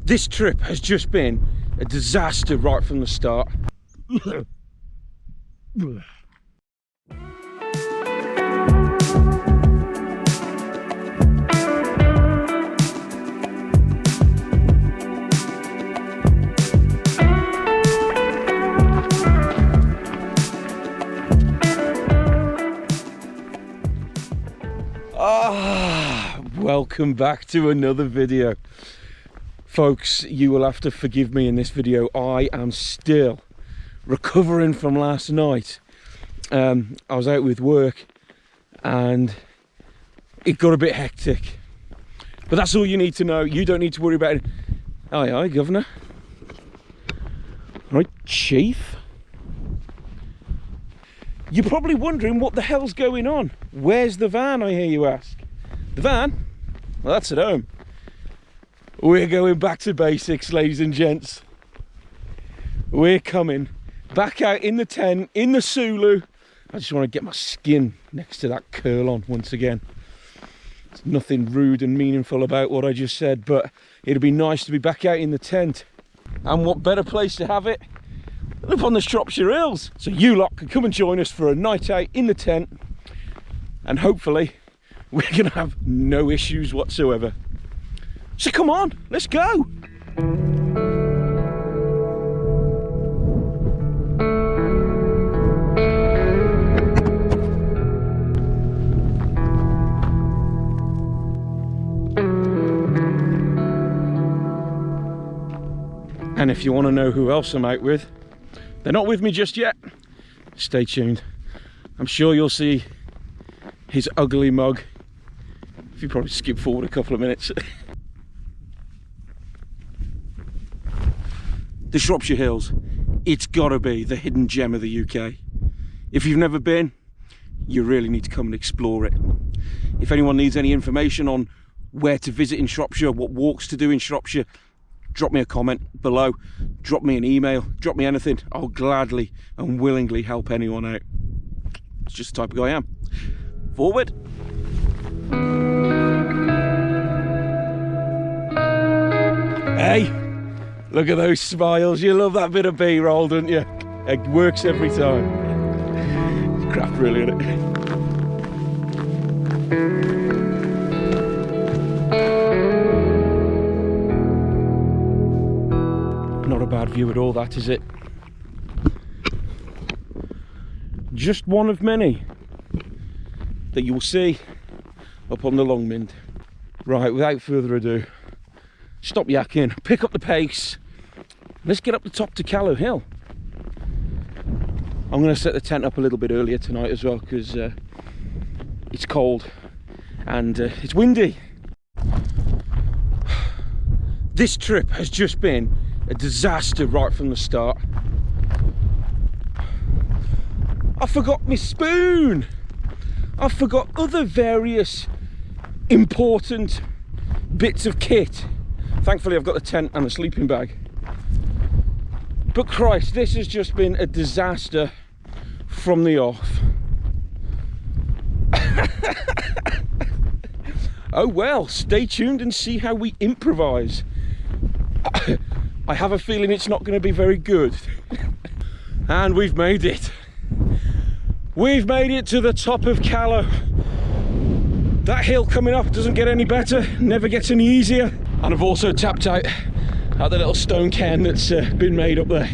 This trip has just been a disaster right from the start. Welcome back to another video. Folks, you will have to forgive me in this video. I am still recovering from last night. I was out with work and it got a bit hectic. But that's all you need to know. You don't need to worry about it. Aye, aye, Governor. Right, Chief. You're probably wondering what the hell's going on. Where's the van, I hear you ask? The van? Well, that's at home. We're going back to basics, ladies and gents. We're coming back out in the tent, in the Soulo. I just want to get my skin next to that curl on once again. There's nothing rude and meaningful about what I just said, but it'd be nice to be back out in the tent. And what better place to have it than up on the Shropshire Hills? So you lot can come and join us for a night out in the tent, and hopefully we're gonna have no issues whatsoever. So come on, let's go. And if you want to know who else I'm out with, they're not with me just yet. Stay tuned. I'm sure you'll see his ugly mug if you probably skip forward a couple of minutes. The Shropshire Hills, it's gotta be the hidden gem of the UK. If you've never been, you really need to come and explore it. If anyone needs any information on where to visit in Shropshire, what walks to do in Shropshire, drop me a comment below, drop me an email, drop me anything. I'll gladly and willingly help anyone out. It's just the type of guy I am. Forward. Hey, look at those smiles. You love that bit of B-roll, don't you? It works every time. It's crap, really, isn't it? Not a bad view at all, that, is it? Just one of many that you will see up on the Longmynd. Right, without further ado, stop yakking, pick up the pace. Let's get up the top to Callow Hill. I'm going to set the tent up a little bit earlier tonight as well because it's cold and it's windy. This trip has just been a disaster right from the start. I forgot my spoon. I forgot other various important bits of kit. Thankfully I've got the tent and a sleeping bag. But Christ, this has just been a disaster from the off. Oh well, stay tuned and see how we improvise. I have a feeling it's not going to be very good. And we've made it. We've made it to the top of Callow. That hill coming up doesn't get any better, never gets any easier. And I've also tapped out at the little stone cairn that's been made up there.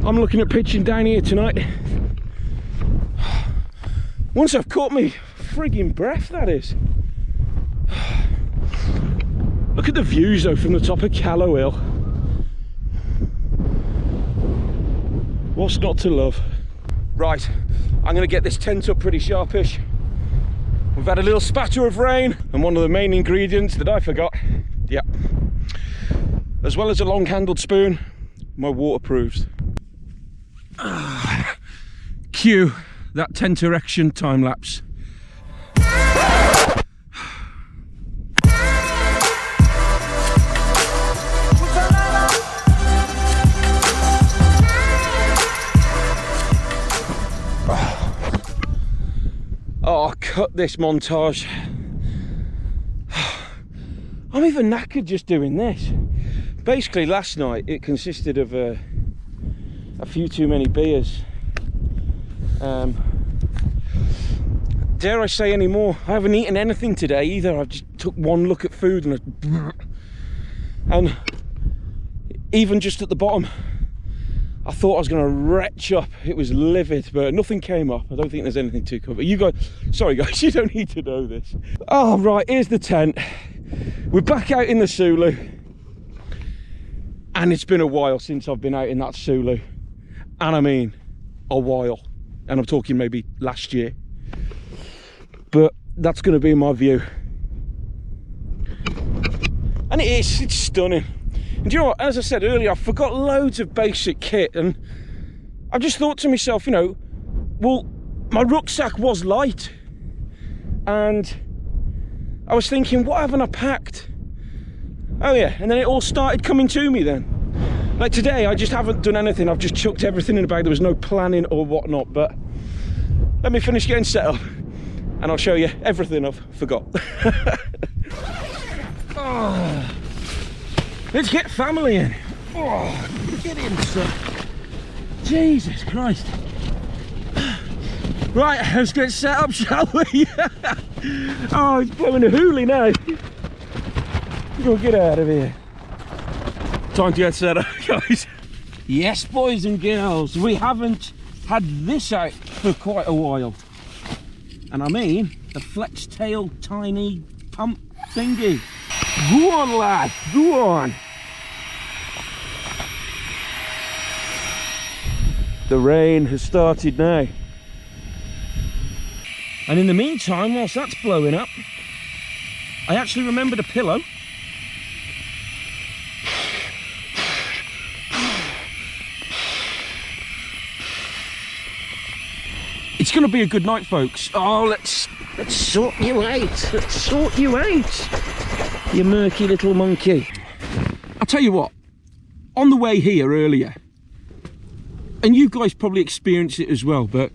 I'm looking at pitching down here tonight. Once I've caught me frigging breath, that is. Look at the views though from the top of Callow Hill. What's not to love? Right, I'm going to get this tent up pretty sharpish. We've had a little spatter of rain, and one of the main ingredients that I forgot, yeah, as well as a long-handled spoon, my waterproofs. Cue that tent erection time lapse. Oh, cut this montage. I'm even knackered just doing this. Basically, last night it consisted of a few too many beers. Dare I say any more? I haven't eaten anything today either. I just took one look at food and even just at the bottom, I thought I was going to retch up. It was livid, but nothing came up. I don't think there's anything to cover. You guys, sorry guys, you don't need to know this. Oh, right, here's the tent. We're back out in the Soulo. And it's been a while since I've been out in that Soulo. And I mean, a while. And I'm talking maybe last year. But that's going to be my view. And it's stunning. And do you know what, as I said earlier, I forgot loads of basic kit, and I just thought to myself, you know, well, my rucksack was light, and I was thinking, what haven't I packed? Oh yeah, and then it all started coming to me then. Like today, I just haven't done anything. I've just chucked everything in a bag. There was no planning or whatnot, but let me finish getting set up, and I'll show you everything I've forgot. Oh. Let's get family in. Oh, get in, son. Jesus Christ. Right, let's get set up, shall we? Oh, it's blowing a hoolie now. Go get out of here. Time to get set up, guys. Yes, boys and girls, we haven't had this out for quite a while. And I mean, the flex tail tiny pump thingy. Go on, lad, go on. The rain has started now. And in the meantime, whilst that's blowing up, I actually remembered a pillow. It's going to be a good night, folks. Oh, let's sort you out. Let's sort you out, you murky little monkey. I'll tell you what, on the way here earlier, and you guys probably experienced it as well, but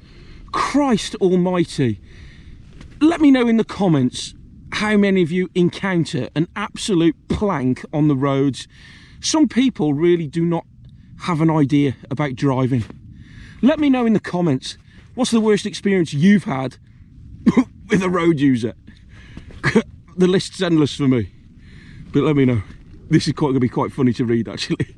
Christ almighty, let me know in the comments how many of you encounter an absolute plank on the roads. Some people really do not have an idea about driving. Let me know in the comments, what's the worst experience you've had with a road user? The list's endless for me, but let me know. This is going to be quite funny to read, actually.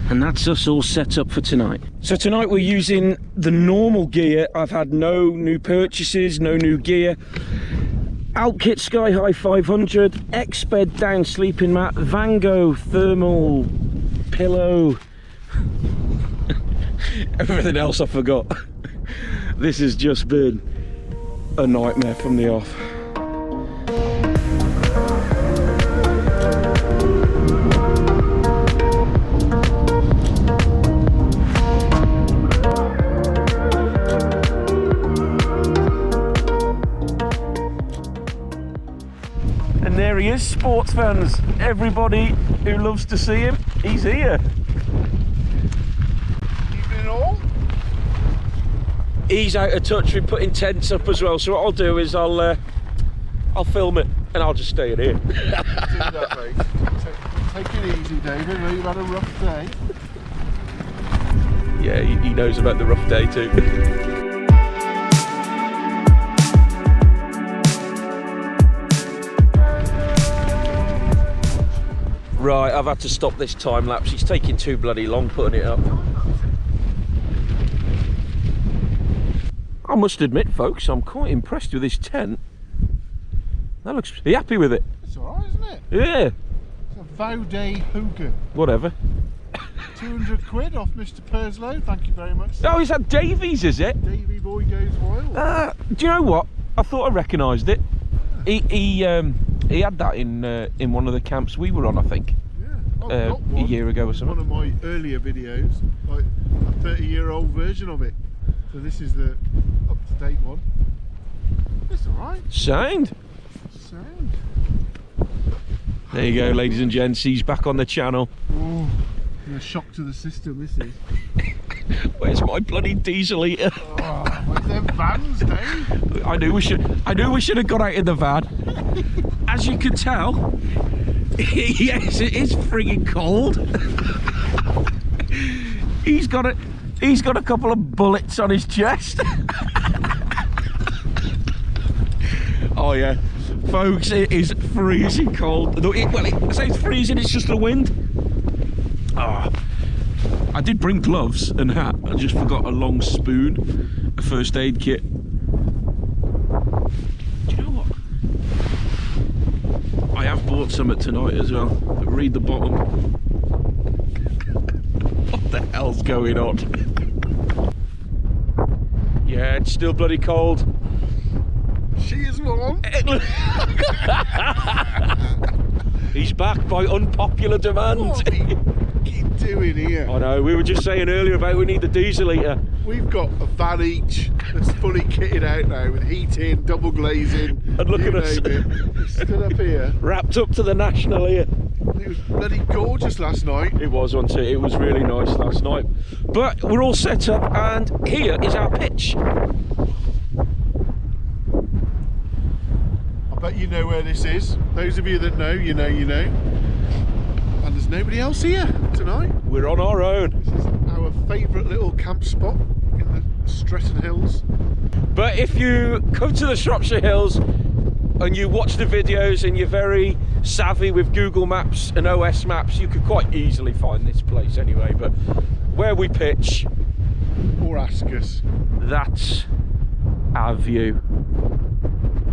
And that's us all set up for tonight. So tonight we're using the normal gear. I've had no new purchases, no new gear. Alpkit Sky High 500, Exped down sleeping mat, Vango thermal pillow. Everything else I forgot. This has just been a nightmare from the off. And there he is, sports fans. Everybody who loves to see him, he's here. He's out of touch with putting tents up as well, so what I'll do is I'll film it and I'll just stay in here. Do that, mate. Take it easy, David. You've had a rough day. Yeah, he knows about the rough day too. Right, I've had to stop this time lapse. It's taking too bloody long putting it up. I must admit, folks, I'm quite impressed with this tent. That looks... Are you happy with it? It's alright, isn't it? Yeah. It's a Vaude Hoogan. Whatever. 200 quid off Mr. Perslow, thank you very much. Oh, is that Davies, is it? Davy boy goes wild. Do you know what? I thought I recognised it. He had that in one of the camps we were on, I think. Yeah, a year ago or something. One of my earlier videos, like a 30-year-old version of it. So this is the up-to-date one. It's alright. Sound. Sound. There you go, ladies and gents. He's back on the channel. Oh, a shock to the system, this is. Where's my bloody diesel eater? Oh, where's them vans, Dave? I knew we should have got out in the van. as you can tell, yes, it is frigging cold. He's got a couple of bullets on his chest. Oh yeah, folks, it is freezing cold. Well, I say it's freezing, it's just the wind. Oh, I did bring gloves and hat. I just forgot a long spoon, a first aid kit. Do you know what? I have bought some at tonight as well. But read the bottom. What the hell's going on? Yeah, it's still bloody cold. She is warm. He's back by unpopular demand. What are you doing here? I know, we were just saying earlier about we need the diesel eater. We've got a van each that's fully kitted out now with heating, double glazing. And look at us. Stood up here. Wrapped up to the national here. It was bloody gorgeous last night. It was, wasn't it? It was really nice last night. But we're all set up and here is our pitch. I bet you know where this is. Those of you that know, you know, you know. And there's nobody else here tonight. We're on our own. This is our favourite little camp spot in the Shropshire Hills. But if you come to the Shropshire Hills and you watch the videos and you're very savvy with Google Maps and OS Maps, you could quite easily find this place anyway. But where we pitch, Or ask us. that's our view.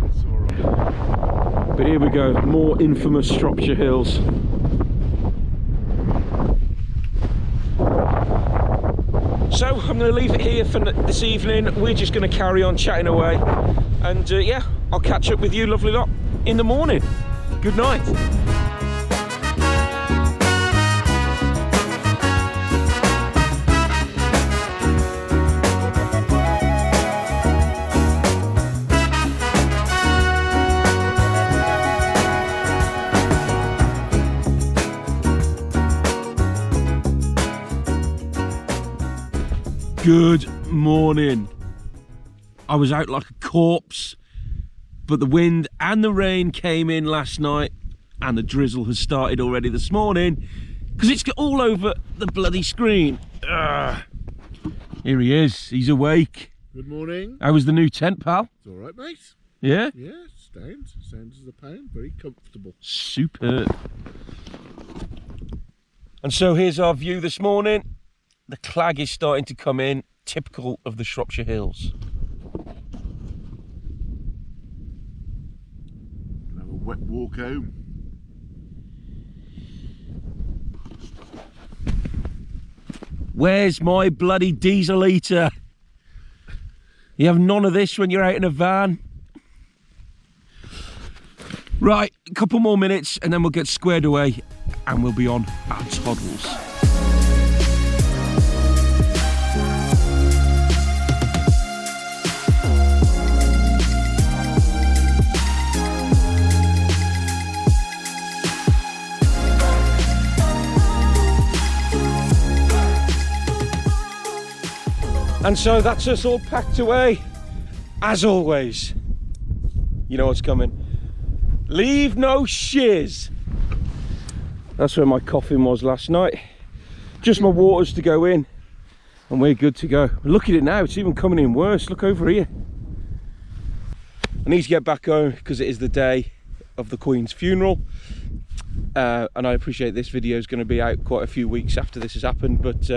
It's alright. But here we go, more infamous Shropshire Hills. So I'm going to leave it here for this evening. We're just going to carry on chatting away, and yeah, I'll catch up with you lovely lot in the morning. Good night. Good morning. I was out like a corpse, but the wind and the rain came in last night and the drizzle has started already this morning because it's all over the bloody screen. Here he is, he's awake. Good morning. How was the new tent, pal? It's alright, mate. Yeah? Yeah, sounds as a pound. Very comfortable. Superb. And so here's our view this morning. The clag is starting to come in, typical of the Shropshire Hills. Have a wet walk home. Where's my bloody diesel eater? You have none of this when you're out in a van. Right, a couple more minutes and then we'll get squared away and we'll be on our Toddles. And so that's us all packed away, as always. You know what's coming. Leave no shiz. That's where my coffin was last night. Just my waters to go in, and we're good to go. Look at it now, it's even coming in worse. Look over here. I need to get back home because it is the day of the Queen's funeral. And I appreciate this video is going to be out quite a few weeks after this has happened, but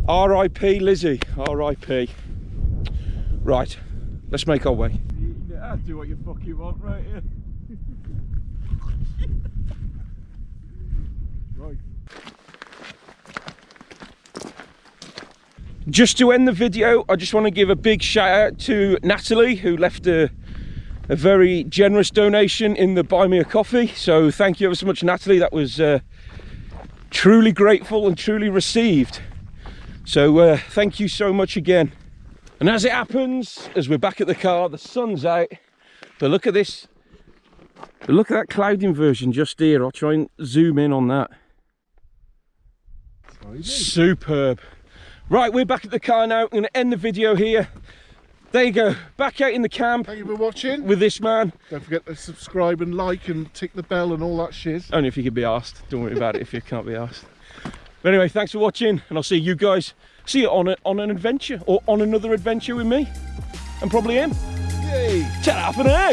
R.I.P. Lizzie, R.I.P. Right, let's make our way. Yeah, do what you fucking want right here. Right. Just to end the video, I just want to give a big shout out to Natalie, who left a very generous donation in the Buy Me a Coffee. So thank you ever so much, Natalie. That was truly grateful and truly received. So thank you so much again. And as it happens, as we're back at the car, the sun's out. But look at this. But look at that cloud inversion just here. I'll try and zoom in on that. Superb. Right, we're back at the car now. I'm going to end the video here. there you go. Back out in the camp. Thank you for watching. With this man. Don't forget to subscribe and like and tick the bell and all that shiz. Only if you can be asked. Don't worry about it if you can't be asked. But anyway, thanks for watching, and I'll see you guys. See you on an adventure, or on another adventure with me, and probably him. Yay! Ta-ra for now.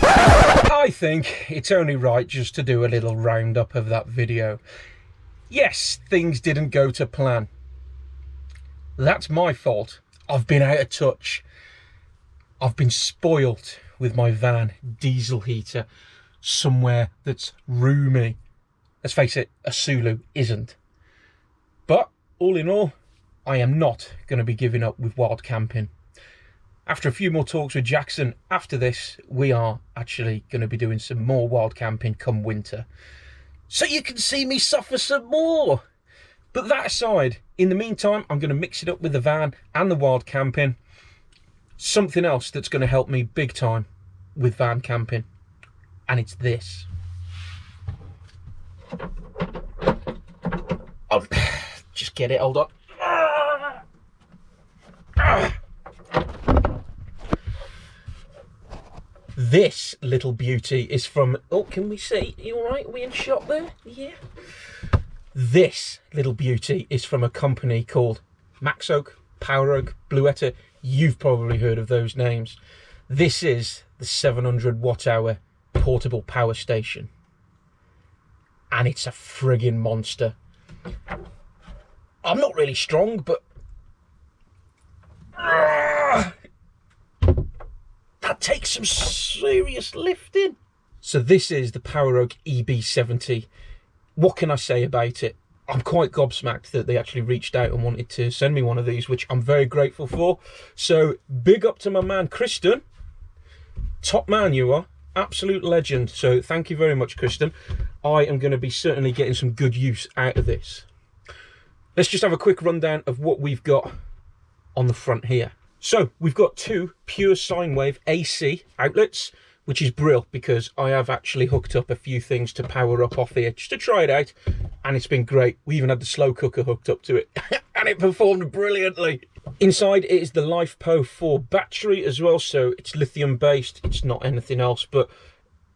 I think it's only right just to do a little roundup of that video. Yes, things didn't go to plan. That's my fault. I've been out of touch. I've been spoilt with my van diesel heater somewhere that's roomy. Let's face it, a Soulo isn't. But all in all, I am not going to be giving up with wild camping. After a few more talks with Jackson, after this, we are actually going to be doing some more wild camping come winter. So you can see me suffer some more. But that aside, in the meantime, I'm going to mix it up with the van and the wild camping. Something else that's going to help me big time with van camping. And it's this. I'll just get it, hold on. This little beauty is from, oh, can we see? Are you all right? Are we in shot there? Yeah. This little beauty is from a company called Maxoak, Poweroak, Bluetti. You've probably heard of those names. This is the 700 watt hour portable power station. And it's a friggin' monster. I'm not really strong, but that takes some serious lifting. So this is the Poweroak EB70. What can I say about it? I'm quite gobsmacked that they actually reached out and wanted to send me one of these, which I'm very grateful for. So big up to my man, Kristen. Top man you are. Absolute legend. So thank you very much, Kristen. I am going to be certainly getting some good use out of this. Let's just have a quick rundown of what we've got on the front here. So we've got two pure sine wave AC outlets, which is brilliant because I have actually hooked up a few things to power up off here just to try it out, and it's been great. We even had the slow cooker hooked up to it and it performed brilliantly. Inside it is the LifePo 4 battery as well, so it's lithium based, it's not anything else, but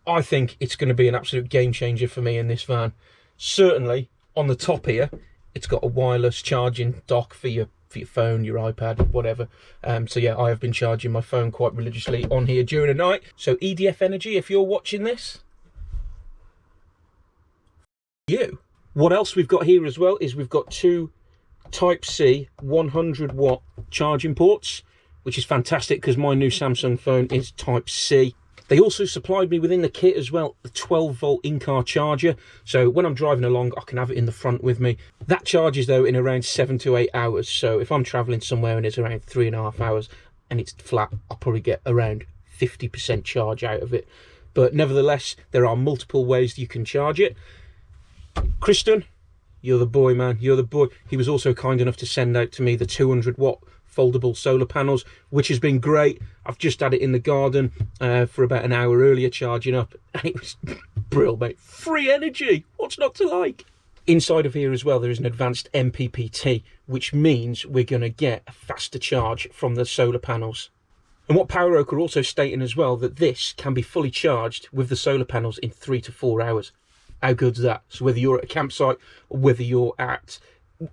I think it's going to be an absolute game changer for me in this van. Certainly on the top here, it's got a wireless charging dock for your phone, your iPad, whatever. So yeah, I have been charging my phone quite religiously on here during the night. So EDF Energy, if you're watching this, you. What else we've got here as well is we've got two Type-C 100 watt charging ports, which is fantastic because my new Samsung phone is Type-C. They also supplied me within the kit as well the 12 volt in-car charger, so when I'm driving along I can have it in the front with me. That charges though in around 7 to 8 hours, so if I'm travelling somewhere and it's around 3.5 hours and it's flat, I'll probably get around 50% charge out of it. But nevertheless, there are multiple ways you can charge it. Kristen, you're the boy, man, you're the boy. He was also kind enough to send out to me the 200 watt foldable solar panels, which has been great. I've just had it in the garden for about an hour earlier charging up, and it was brilliant, mate. Free energy, what's not to like? Inside of here as well, there is an advanced MPPT, which means we're going to get a faster charge from the solar panels. And what Poweroak are also stating as well, that this can be fully charged with the solar panels in 3 to 4 hours. How good's that? So whether you're at a campsite or whether you're at,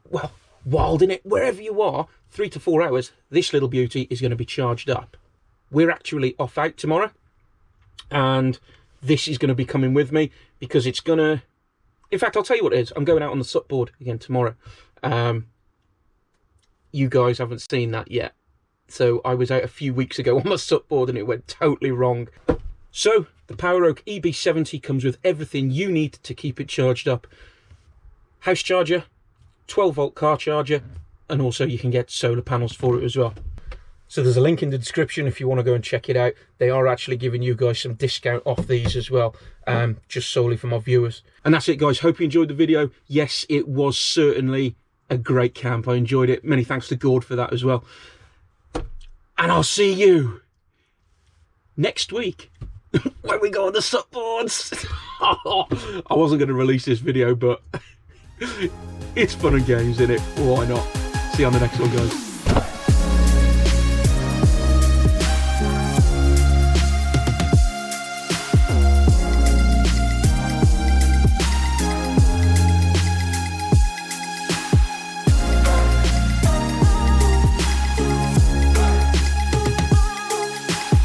well, wild in it, wherever you are, 3 to 4 hours, this little beauty is going to be charged up. We're actually off out tomorrow, and this is going to be coming with me because it's going to, in fact, I'll tell you what it is. I'm going out on the supboard again tomorrow. You guys haven't seen that yet. So I was out a few weeks ago on my supboard and it went totally wrong. So the Poweroak EB70 comes with everything you need to keep it charged up. House charger, 12 volt car charger, and also you can get solar panels for it as well. So there's a link in the description if you want to go and check it out. They are actually giving you guys some discount off these as well, just solely for my viewers. And that's it, guys. Hope you enjoyed the video. Yes, it was certainly a great camp. I enjoyed it. Many thanks to Gord for that as well. And I'll see you next week when we go on the supboards. I wasn't going to release this video, but it's fun and games, isn't it? Why not? See you on the next one, guys.